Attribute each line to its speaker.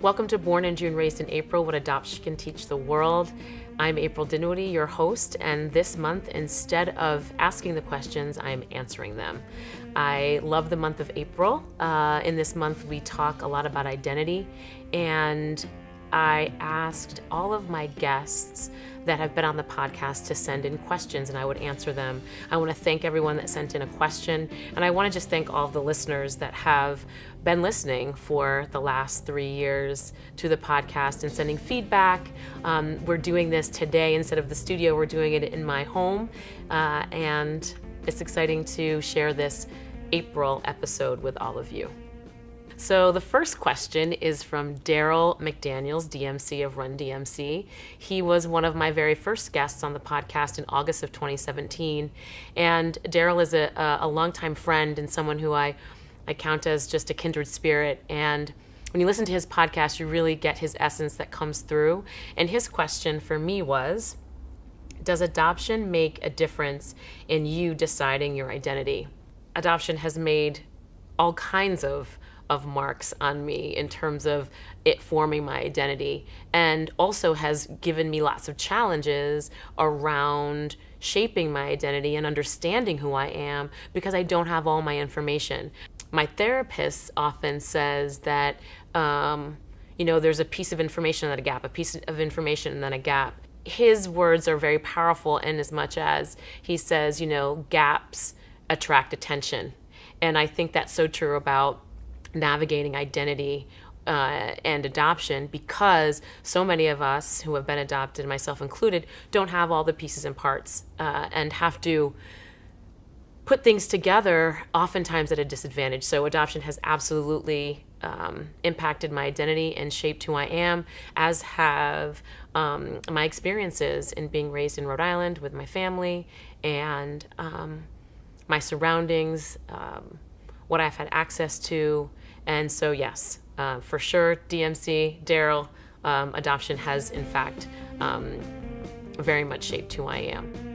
Speaker 1: Welcome to Born in June, Raised in April, What Adoption Can Teach the World. I'm April Dinwoodie, your host, and this month, instead of asking the questions, I'm answering them. I love the month of April. In this month, we talk a lot about identity, and I asked all of my guests that have been on the podcast to send in questions, and I would answer them. I want to thank everyone that sent in a question, and I want to just thank all of the listeners that have been listening for the last 3 years to the podcast and sending feedback. We're doing this today instead of the studio. We're doing it in my home, and it's exciting to share this April episode with all of you. So the first question is from Darryl McDaniels, DMC of RUN DMC. He was one of my very first guests on the podcast in August of 2017. And Darryl is a longtime friend and someone who I count as just a kindred spirit. And when you listen to his podcast, you really get his essence that comes through. And his question for me was, does adoption make a difference in you deciding your identity? Adoption has made all kinds of marks on me in terms of it forming my identity, and also has given me lots of challenges around shaping my identity and understanding who I am because I don't have all my information. My therapist often says that, there's a piece of information and then a gap, a piece of information and then a gap. His words are very powerful in as much as he says, gaps attract attention. And I think that's so true about navigating identity and adoption, because so many of us who have been adopted, myself included, don't have all the pieces and parts and have to put things together oftentimes at a disadvantage. So adoption has absolutely impacted my identity and shaped who I am, as have my experiences in being raised in Rhode Island with my family and my surroundings, what I've had access to. And so, yes, for sure, DMC, Darryl, adoption has, in fact, very much shaped who I am.